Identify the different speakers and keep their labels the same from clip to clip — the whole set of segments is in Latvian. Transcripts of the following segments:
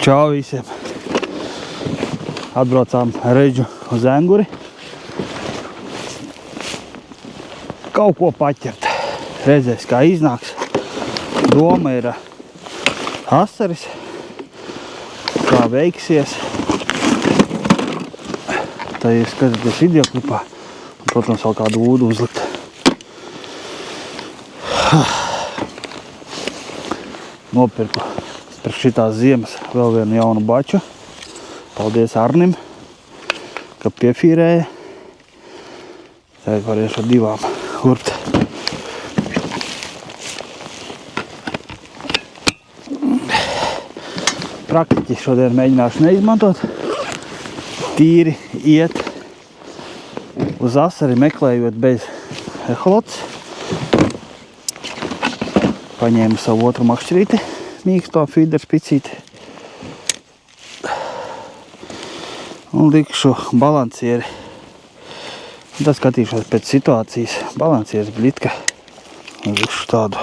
Speaker 1: Čau visiem! Atbraucām Reģu uz Enguri. Kaut ko paķert. Redzēs, kā iznāks. Doma ir asaris. Kā veiksies. Tā jūs skatāties videoklipā. Un, protams, vēl kādu ūdu uzlikt. Nopirku priekš šitās ziemas vēl vienu jaunu baču. Paldies Arnim, ka piefīrēja. Tagad varēšu ar divām urbt. Praktiķi šodien mēģināšu neizmantot. Tīri iet uz asari, meklējot bez eholots. Paņēmu savu otru makšķerīti, mīksto feeder spicīti. Un likšu balancieri. Tad skatīšos pēc situācijas. Balancieris blitka. Likšu tādu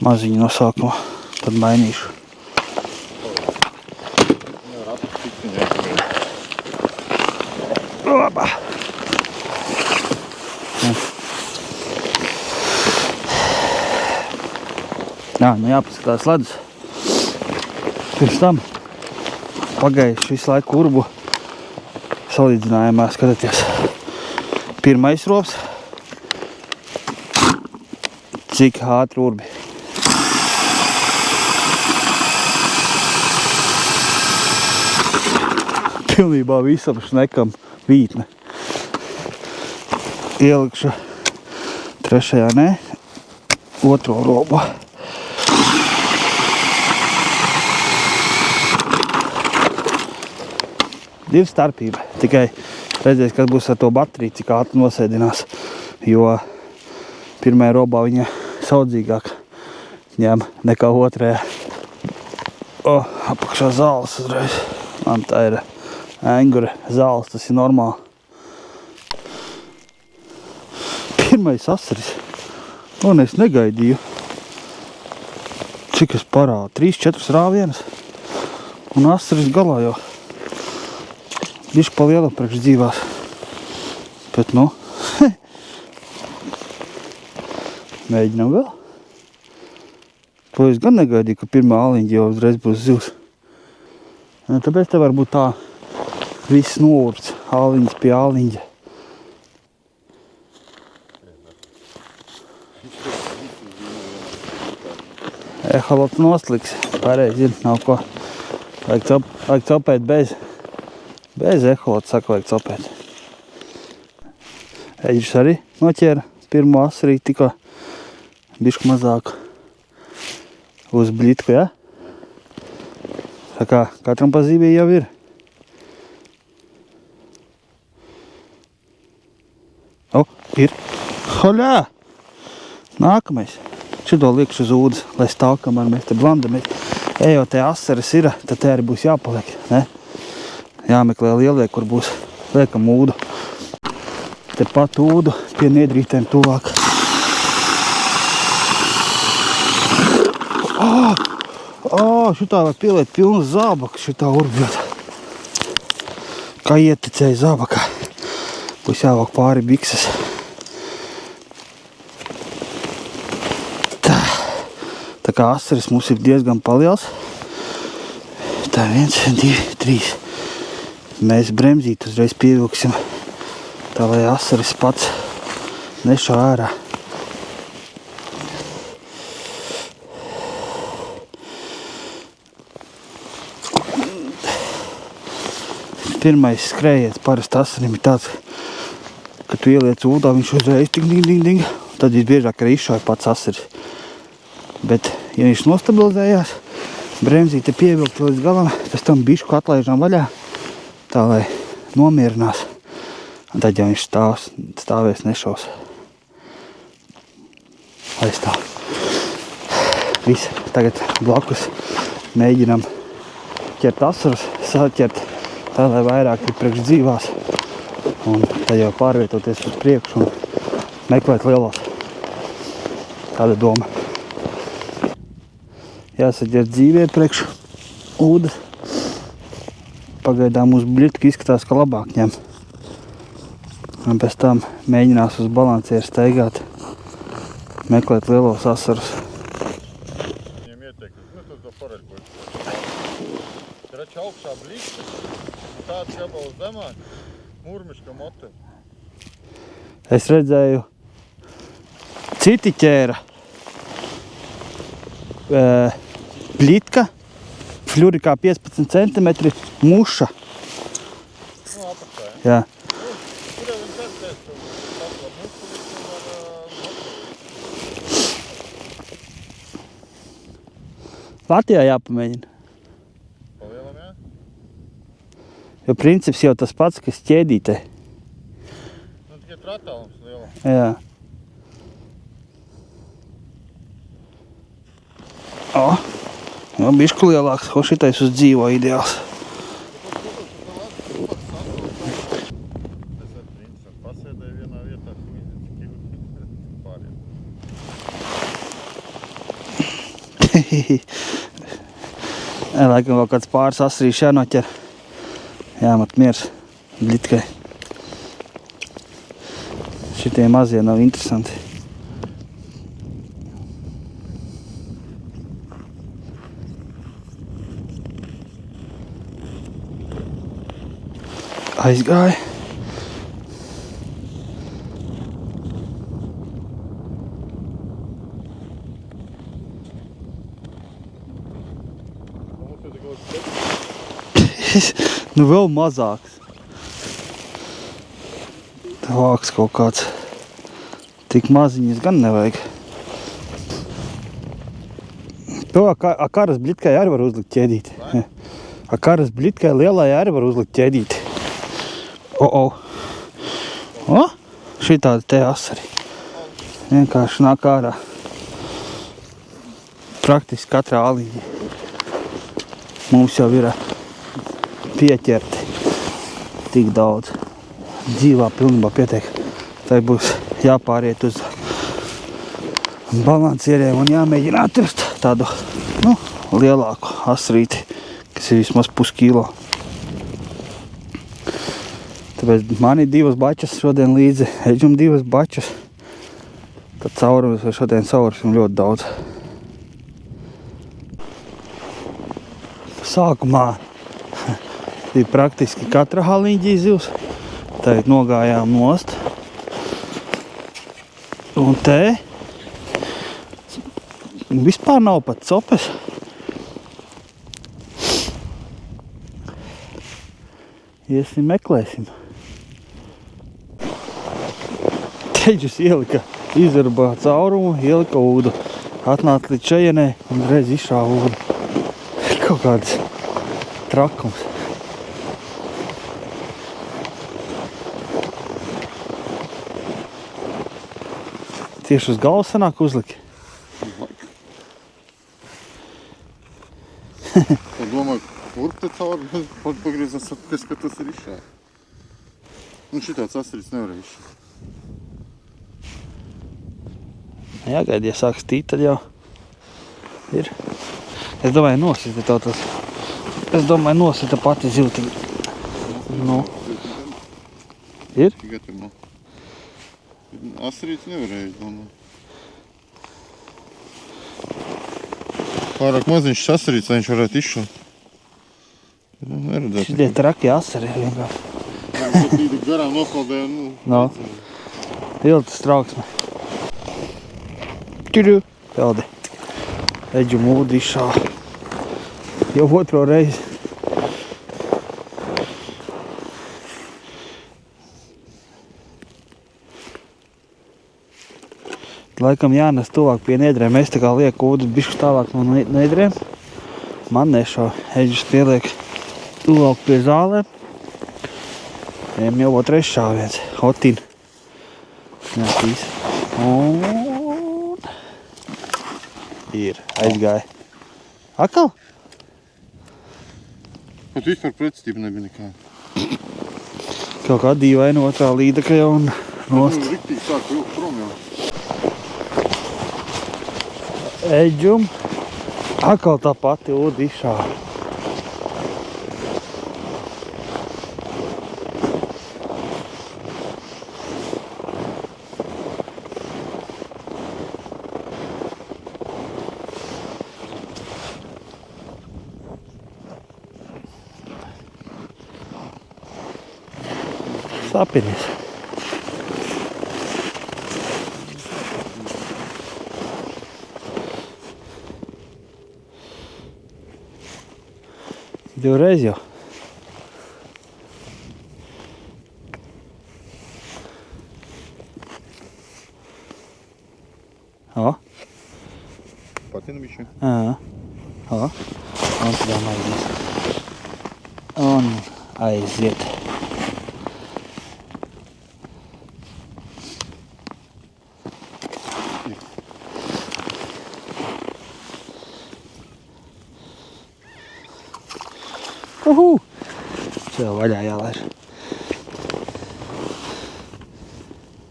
Speaker 1: maziņu nosaukumu. Tad mainīšu. Opa! Jā, nu jāpaskatās ledus. Pirms tam pagājuši visu laiku urbu salīdzinājumā, skatāties. Pirmais rops. Cik ātri urbi. Pilnībā visam šnekam vītne. Ielikšu trešajā, ne, otro robu. Ir starpība, tikai redzēs, kas būs ar to bateriju, cik ātri nosēdinās, jo pirmajā robā viņa saudzīgāk ņem nekā otrajā. Apakšā zāles uzreiz. Man tā ir Engure zāles, tas ir normāli. Pirmais asaris. Un es negaidīju. Cik es parādu? 3-4 rāvienas. Un asaris galā jau. Bišķi pa lielu priekš dzīvās. Bet, nu, mēģinām vēl. To es gan negaidīju, ka pirmā āliņģa jau uzreiz būs zivs. Tāpēc te var būt tā viss nourts, āliņģis pie āliņģa. Eholots nostliks, pareizi ir, nav ko. Vajag copēt bez eholots, saka, vajag copēt. Eģis arī noķēra pirmo asarī, tikko bišku mazāku uz blitku, ja? Tā kā katram pa zībī jau ir. Ir. Hoļā! Nākamais. Šito liekšu uz ūdas, lai stāv, kamēr mēs te blandamies. Ejot te asaris ir, tad te arī būs jāpaliek, ne? Jāmeklē lielie, kur būs liekam ūdu. Te pat ūdu pie niedrītēm tuvāk. Šitā var pieliet pilnu zābaku, šitā urbjot. Kā ieticēja zābakā. Būs jāvāk pāri bikses. Tā kā asaris mums ir diezgan paliels. Tā 1, 2, 3. Mēs bremzīt uzreiz pievilksim, tā lai asaris pats nešā ārā. Pirmais skrējiens parasti asarim ir tāds, ka tu ieliec ūdā, viņš uzreiz ding. Tad visbiežāk arī izšauj pats asaris. Bet, ja viņš nostabilizējās, bremzīte pievilkt līdz galam, pēc tam bišku atlaižām vaļā, tā lai nomierinās. Un tad, ja viņš stāvēs nešaus. Aizstāv. Viss. Tagad blakus mēģinam ķert asarus, saķert tā, lai vairāk ir priekš dzīvās. Un tad jau pārvietoties uz priekšu un meklēt lielos. Tāda doma. Jāsaģer dzīvē priekš ūdas. Pagaidām uz bļitku izskatās, ka labāk ņem. Un pēc tam mēģinās uz balansieru steigāt, meklēt lielos asarus.
Speaker 2: Viņiem ieteikt, nu to pareizi, ko ir rača augšā bļitku, un tāds gabals zemāk, murmiška mote.
Speaker 1: Es redzēju, citi ķēra bļitka, fļuri kā 15 cm, muša.
Speaker 2: Nu, apakšā, ja?
Speaker 1: Jā.
Speaker 2: Tur jau viņš atsēs, ka pasla mušu visu var
Speaker 1: Latvijā jāpamēģina.
Speaker 2: pa lielam, jā?
Speaker 1: Jo princips jau tas pats, kas ķēdītē.
Speaker 2: Nu, tikai tratālums liela.
Speaker 1: Jā. O, jau bišku lielāks, ko šitais uz dzīvo ideāls.
Speaker 2: Es ar principam pasēdēju vienā vietā, ka viņi cik ilgi pāriem.
Speaker 1: Laikam vēl kāds pāris asarīši jānoķer. Jāmat miers bļitkai. Šitie mazie nav interesanti. Aizgāja.
Speaker 2: Mums ir kaut
Speaker 1: Nu vēl mazāks. Vāks kaut kāds. Tik maziņas gan nevajag. To karas bļitkai arī var uzlikt ķēdīti. Karas bļitkai lielai arī var uzlikt ķēdīti. O, šitādi te asari. Vienkārši nāk ārā. Praktiski katrā aliņa. Mums jau ir pieķerti tik daudz. Dzīvā pilnībā pietiek. Tai būs jāpāriet uz balansieriem un jāmēģina atrast tādu, nu, lielāku asarīti, kas ir vismaz puskilo. Tāpēc man ir 2 bačas šodien līdzi, Eģum 2 bačas. Tad caurums vai šodien caurums ļoti daudz. Sākumā bija praktiski katra haliņģī zivs. Tagad nogājām nost. Un te vispār nav pat copes. Iesim, meklēsim. Teģis ielika izarbā caurumu, ielika ūdu. Atnāca līdz šajienē un reiz izšāva ūdu. Kaut kāds trakums. Tieši uz galvas sanāk uzliki.
Speaker 2: Es domāju, kur te cauri pagriezās atpēc, ka tas ir izšā. Un šitāds asarīts nevar izšā.
Speaker 1: Jāgaida, ja sāk stīt, tad jau ir. Es domāju, nosita tā tas. Es domāju, nosita pati zivtiņa. Nu. Ir?
Speaker 2: Tikai tur nav. Asarīts nevarēja, es domāju. Pārāk maziņš asarīts, lai viņš varētu izšūt. Neredzēt.
Speaker 1: Šitie traki asari vienkārši.
Speaker 2: Tad tīdi garām nokaldēja, nu.
Speaker 1: No. Iltas trauksme. Ķiru. Peldi. Eģu mūdi izšā. Jau otro reizi. Laikam jānes tuvāk pie niedrēm. Es tā kā lieku ūdens bišku tālāk no niedrēm. Man nešā. Eģus pieliek tuvāk pie zālēm. Viņam jau otrais šāviens. Hotin. Jā, tīs. Un ir. Aizgāja. Akal?
Speaker 2: Pat vispār pretstība nebija nekā.
Speaker 1: Kaut kā dīvaina otrā līdaka jau un nost.
Speaker 2: Nu, riktīgi sāk vilkt prom jau.
Speaker 1: Eģum. Akal tā pati ūda izšā. Slāpinies. Divreiz jau. O.
Speaker 2: Patina bišķi.
Speaker 1: O. Un tad aizies. Un aiziet. Uhu! Čia vaļā jālaiž.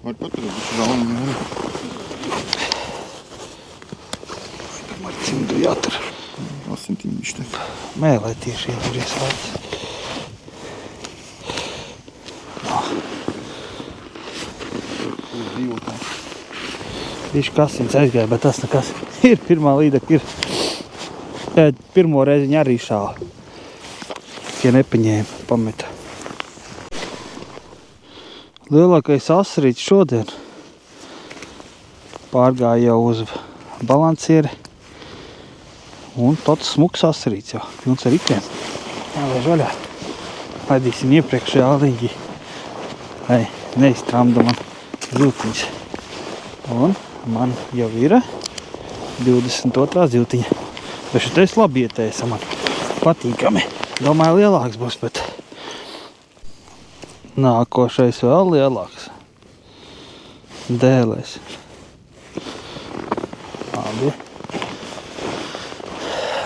Speaker 2: Var paturēt bišķi galvenu.
Speaker 1: Marcindu jātur.
Speaker 2: Asintīm bišķi.
Speaker 1: Mēlē tieši ieturies vārds. Bišķi kasins aizgāja, bet tas nekas. Ir pirmā līdeka, ir. Pirmo reizi viņa arī šāva. Ja nepaņēma, pameta. Lielākais asarīts šodien pārgāja jau uz balansieri. Un tāds smuks asarīts jau, pilns ar ikriem. Jālaiž vaļā. Laidīsim iepriekšējā aliņģi. Lai neiztramda man ziltiņas. Un man jau ir 22. ziltiņa. Bet šitais labi ietēsa man. Patīkami. Domāju, lielāks būs, bet nākošais vēl lielāks. Dēlēs. Labi.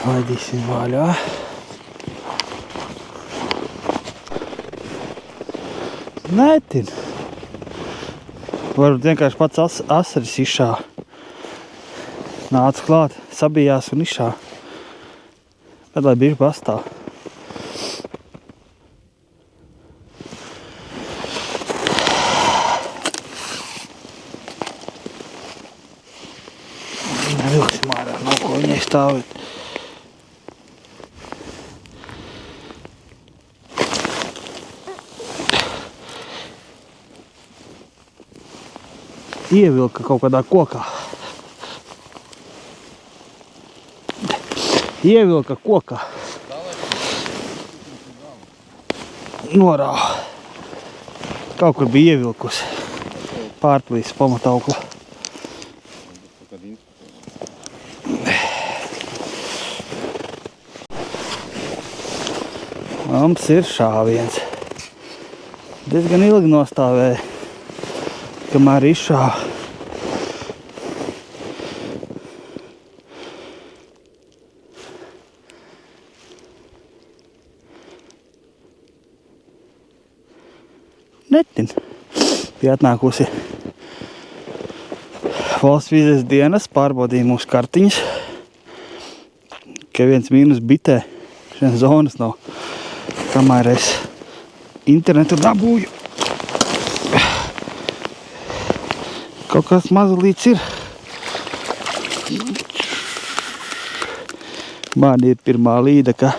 Speaker 1: Laidīsim vaļā. Netin. Varbūt vienkārši pats asaris išā. Nāca klāt, sabijās un išā. Bet lai bišķi pastāv. Nevilksim ārā, no ko viņai stāvēt. Ievilka kaut kādā kokā. Ievilka kokā. Norāva. Kaut kur bija ievilkusi. Pārplīs pamatauklu. Mums ir šāviens. Diezgan ilgi nostāvēja, kamēr izšāva. Netin. Bija atnākusi valsts vīzes dienas, pārbaudīja mūsu kartiņas, ka viens mīnus bitē šiem zonas nav, kamēr es internetu dabūju. Kaut kas mazulīts ir. Man ir pirmā līdeka.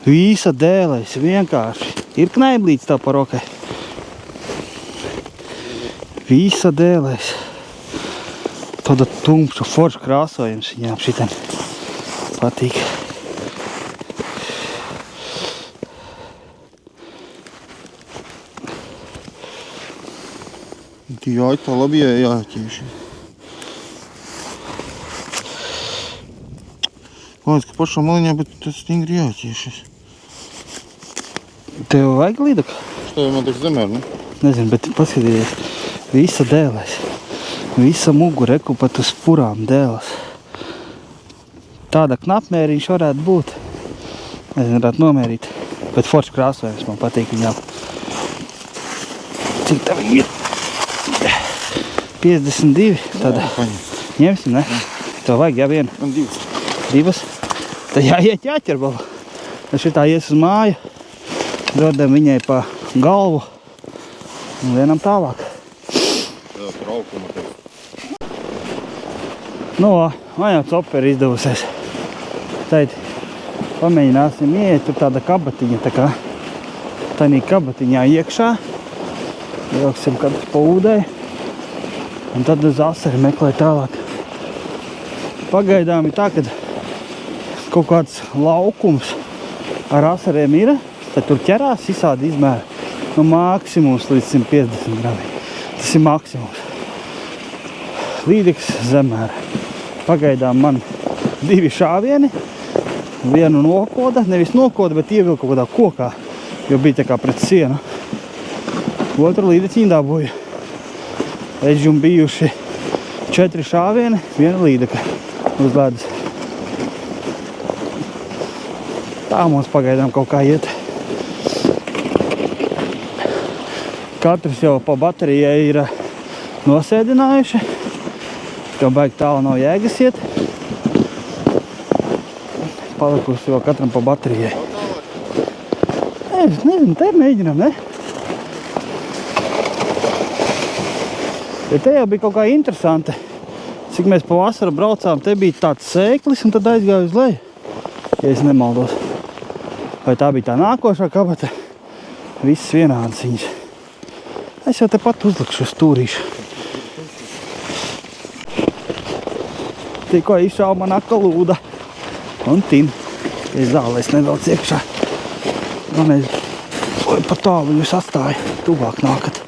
Speaker 1: Visa dēlēs, vienkārši. Ir knaiblīts tā par rokai. Visa dēlēs. Tāda tumša, forša krāsojums viņām šitam patīk.
Speaker 2: Jāi, tā labi jāķieši. Lāc, ka pašā maliņā, bet tas stingri jāķiešies.
Speaker 1: Tev vajag līdaka?
Speaker 2: Stāv man tak zemē, ne?
Speaker 1: Nezinu, bet paskatīties. Visa dēlēs. Visa mugura reku pat uz purām dēlēs. Tāda knapmēriņš varētu būt. Nezinu, varētu nomērīt. Bet foršs krāsojums man patīk viņām. Cik tā viņi ir? 52. Tāda. Ņemsim, ne? Tev vajag, jā, viena?
Speaker 2: Man divas.
Speaker 1: Divas? Tad jāiet jāķer vēl. Tad šitā ies uz māju. Dodam viņai pa galvu. Un vienam tālāk.
Speaker 2: Jā, tur auguma tev.
Speaker 1: Nu, man jau coperi izdevusies. Tad pamēģināsim ieiet, tur tāda kabatiņa tā kā. Tanī kabatiņā iekšā. Ieliksim katrs pa ūdei. Un tad uz asari meklē tālāk. Pagaidām ir tā, kad kaut kāds laukums ar asariem ir, tad tur ķerās visādi izmēri. No maksimums līdz 150 gramiem. Tas ir maksimums. Līdeks zemēra. Pagaidām man 2 šāvieni. Vienu nokoda, nevis nokoda, bet ievilka kaut kādā kokā, jo bija tā kā pret sienu. Otru līdeciņu dabūju. Eģum bijuši 4 šāvieni, 1 līdeka uz ledus. Tā mums pagaidām kaut kā iet. Katrs jau pa baterijai ir nosēdinājuši, ka baigi tālu nav jēgas iet. Palikusi vēl katram pa baterijai. Es nezinu, te mēģinām, ne? Bet te jau bija kaut kā interesanti. Cik mēs pa vasaru braucām, te bija tāds sēklis un tad aizgāju uz leju. Ja es nemaldos. Vai tā bija tā nākošā kabata? Viss vienādas viņas. Es jau tepat uzlikšu stūrīšu. Tikko izšāva man akalūda. Un tin. Es zālēs nedaudz iekšā. Man es pa tālu jūs atstāju. Tuvāk nākat.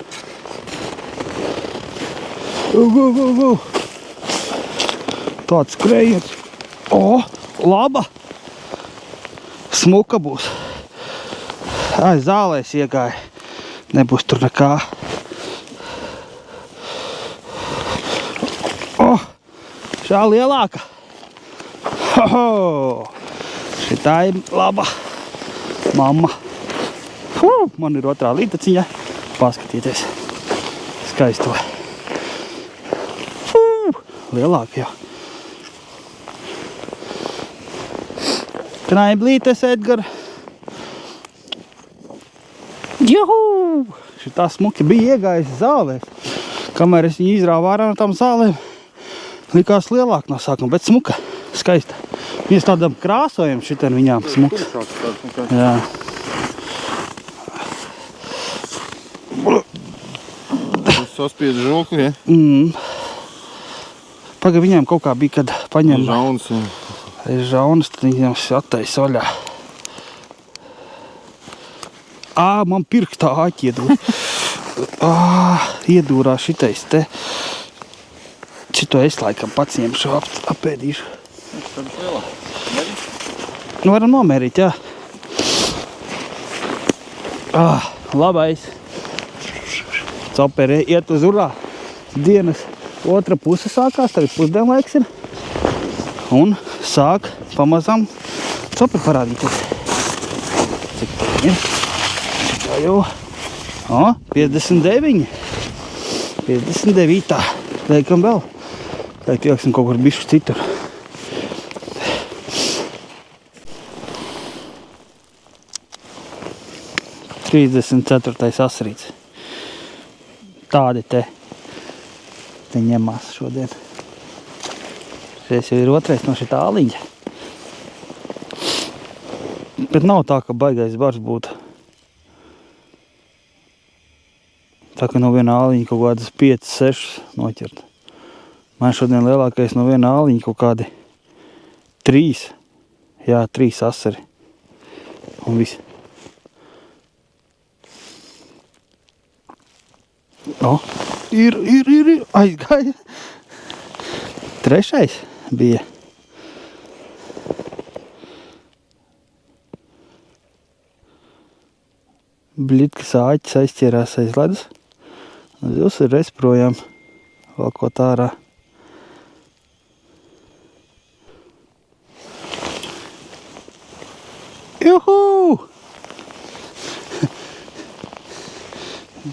Speaker 1: Tāds skrējiens. O, laba. Smuka būs. Ai, zālēs iegāja. Nebūs tur nekā. O, šā lielāka. Hoho! Šitā ir laba mamma. Man ir otrā lītaciņa. Paskatieties. Skaisto. Lielāka jau. Knaiblītes, Edgar. Juhu! Šitā smuki bija iegājis zālēs. Kamēr es viņu izrāvu ārā no tām zālēm, likās lielāk no sākuma, bet smuka. Skaista. Viņas tādam krāsojam šitien viņām smuks. Jā.
Speaker 2: Tas saspiedz žokli, ja?
Speaker 1: Paga viņām kaut kā bija, kad paņem
Speaker 2: Žauns, ja.
Speaker 1: Žaunas, tad viņām attaisa vaļā. Man pirkstā āķi iedūr. Iedūrā šitais te. Šito es laikam pats ņemšu, apēdīšu.
Speaker 2: Tādas lielā. Mērīt?
Speaker 1: Nu, varam nomērīt, jā. Labais. Coperi iet uz urā. Dienas otra puse sākās, tagad pusdienlaiks ir. Un sāk pamazām coperi parādīties. Cik tā ir? Tā jau. 59. 59. Liekam vēl. Tagad ieliksim kaut kur bišķu citur. Trīsdesmit asarīts. Tādi te ņemās šodien. Šeit jau ir otrais no šitā āliņa. Bet nav tā, ka baigais bars būtu. Tā ka no viena āliņa kaut kādas 5-6 noķert. Man šodien lielākais no viena āliņa kaut kādi 3. Jā, 3 asari. Un viss. Ir. Aizgāja. 3. bija. Bļitkas āķis aizķērās aiz ledus. Zils ir reiz projām valkot ārā. Juhu!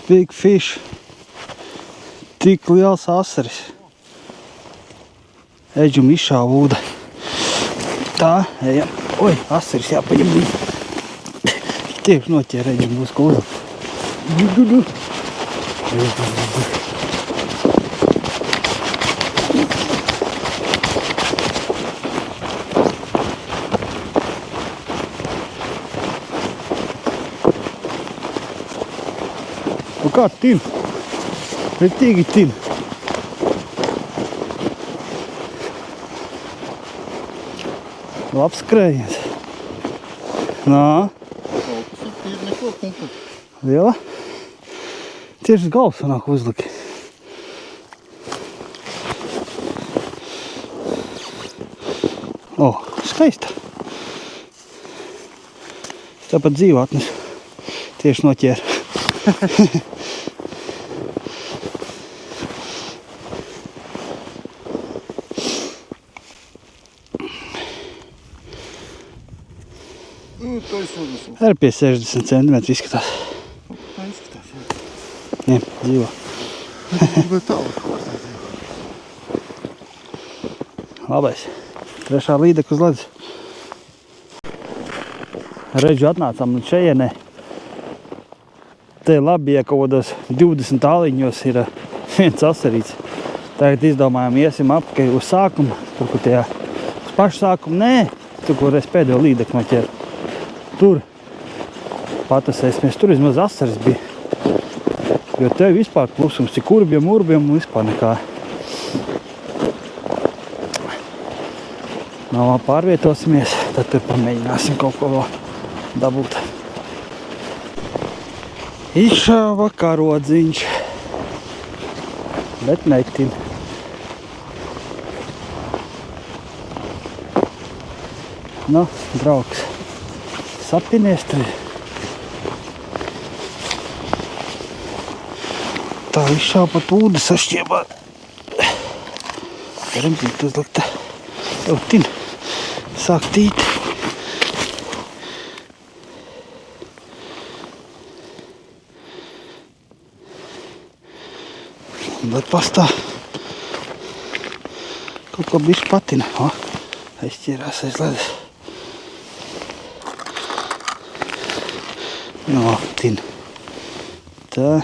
Speaker 1: Big fish. Tik liels asaris. Eģum izšāva ūda. Tā, ejam. Oi, asaris jāpaņem līdzi. Tieši noķēra eģum būs ko uzlikt. Kā tin? Ritīgi tin. Labs skrējiens. Nā.
Speaker 2: Kaut kas ir tīri neko kumpa.
Speaker 1: Liela? Tieši uz galvas sanāk uzliki. O, skaista. Tāpat dzīvotnes tieši noķēra.
Speaker 2: Nu, to es uznesu.
Speaker 1: Arī pie 60 cm izskatās.
Speaker 2: Tā izskatās, jā.
Speaker 1: Ņem, dzīvo.
Speaker 2: Vai tālāk kaut kā tā.
Speaker 1: Labais. Trešā līdeka uz ledus. Redžu atnācām līdz šejienē. Te labi, ja kaut kādos 20 tāliņos ir viens asarīts. Tagad izdomājām, iesim apakaļ uz sākumu. Tur, kur tajā uz pašu sākumu, nē. Tur, kur es pēdējo līdeku noķēru. Tur patasēsimies. Tur vismaz asaris bija. Jo te vispār klusums, cik urbjam, vispār nekā. Nā, pārvietosimies, tad tur pamēģināsim kaut ko vēl dabūt. Izšāva karodziņš, bet netin. Nu, draugs, sapinies tur. Tā izšāva pat ūdeni sašķiebā. Remzīt uzlikt. Jau tin, sāk tīt. Bet pastā kaut ko bišķi patina. O, aizķērās aiz ledus. No, tin. Tā.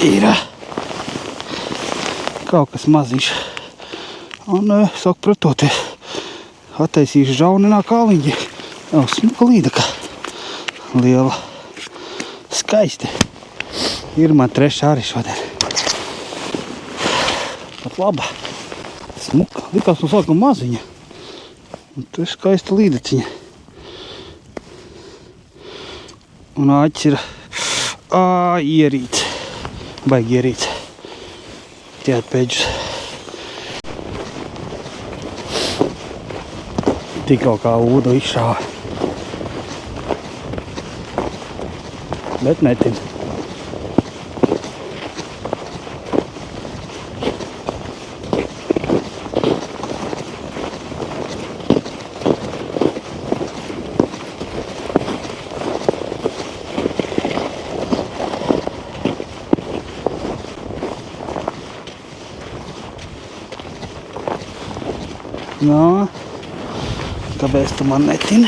Speaker 1: Ir kaut kas maziņš. Un sāk pretoties. Attaisīšu žauninā kāliņģi. Jau smuka līdaka. Liela. Skaisti. Ir man trešā arī šodien. Pat laba. Smuka. Likās no sākuma maziņa. Un tu ir skaista līdaciņa. Un āķis ir ierīts. Baigi ierīts. Tie atpēģus. Tikko kā ūdu izšāva. Bet netin. No. Kāpēc tu man netini?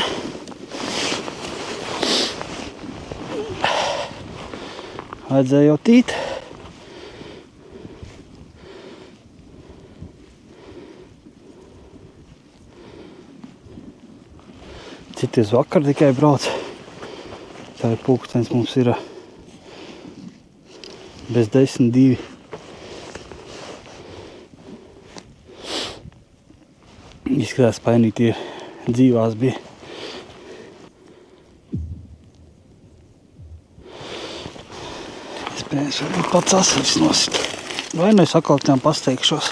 Speaker 1: Vajadzēja jau tīt. Cities vakar tikai brauc. Tā ir pulkstens mums ir bez 10:02. Izskatās painīgi ir. Dzīvās bija. Iespējams, varbūt pats asaris nosit. Vai nu es atkal tām pasteikšos.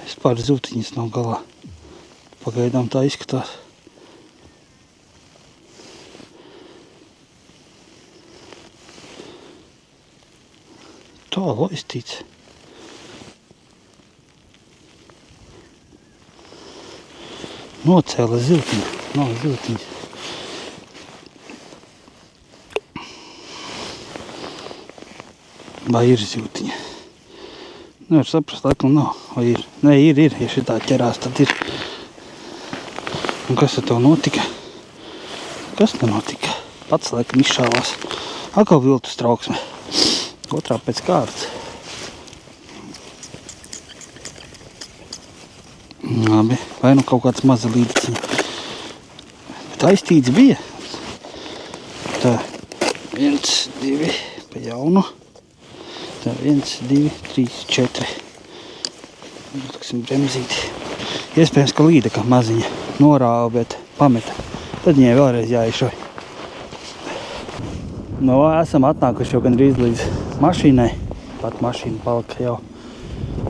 Speaker 1: Vispār zūtiņas nav galā. Pagaidām tā izskatās. Tā loistīts. Nocēla ziltiņa. Nav ziltiņas. Vai ir ziltiņa? Nevar saprast, laikam nav. Vai ir? Nē, ir. Ja šitā ķerās, tad ir. Un kas ar tev notika? Kas te notika? Pats laikam izšāvās. Atkal viltus trauksme. Otrā pēc kārtas. Labi, vai nu kaut kāds maza līdeciņa. Bet aiztīts bija. Tā, 1, 2, pa jaunu. Tā, 1, 2, 3, 4. Liksim bremzīti. Iespējams, ka līdeka maziņa norāva, bet pameta. Tad viņai vēlreiz jāiešoj. Nu, esam atnākuši jau gandrīz līdz mašīnai. Pat mašīna palika jau.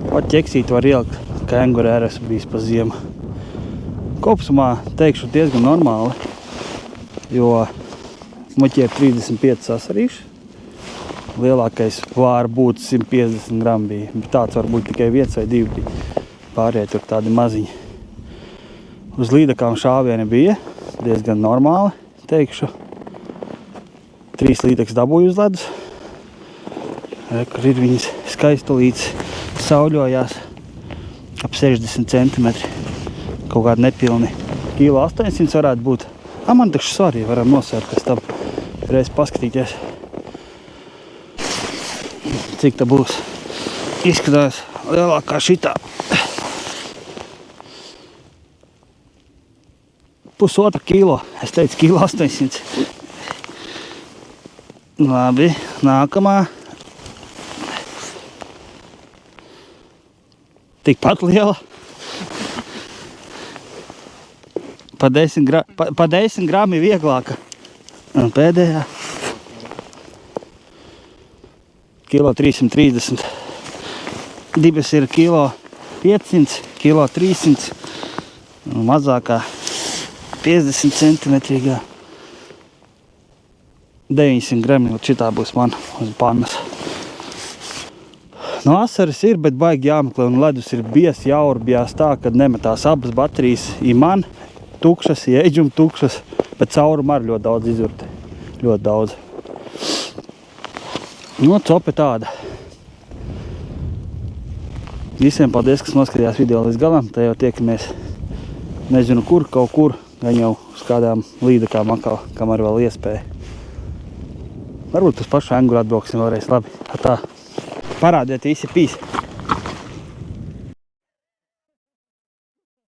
Speaker 1: Pat ķeksīt var ielikt, ka engurē esmu bijis pa ziemu. Kopsumā teikšu diezgan normāli, jo muķi ir 35 sasarīši. Lielākais var būt 150 gramu bija. Tāds var būt tikai 1 vai 2 bija. Pārējie tur tādi maziņi. Uz līdakām šāvieni bija diezgan normāli, teikšu. 3 līdaks dabūju uz ledus. Kur ir viņas skaistulītes sauļojās ap 60 centimetri. Kaut kādi nepilni. 800 kg varētu būt. Man taču svarīgi varam nosvērt pēc tam. Reiz paskatīties, cik tā būs. Izskatās lielākā šitā. 1,5 kilo. Es teicu 800 kg. Labi, nākamā. Tikpat liela. Pa 10 grami vieglāka. Un pēdējā. Kilo 330. Dibes ir kilo 500, kilo 300. Un mazākā 50 centimetrīgā. 900 grami, šitā būs man uz pannas. No asaras ir, bet baigi jāmeklē, un ledus ir bies, jāurbjās tā, kad nemetās abas baterijas. I man tukšas, i Eģum tukšas, bet caurumu arī ļoti daudz izurti. Ļoti daudz. No, cope tāda. Visiem paldies, kas noskatījās video līdz galam. Tā jau tiekamies, nezinu kur, kaut kur, gan jau uz kādām līdakām atkal, kamēr vēl iespēja. Varbūt uz pašu enguru atbrauksim vēlreiz. Labi, tā. Parādiet visi pīs.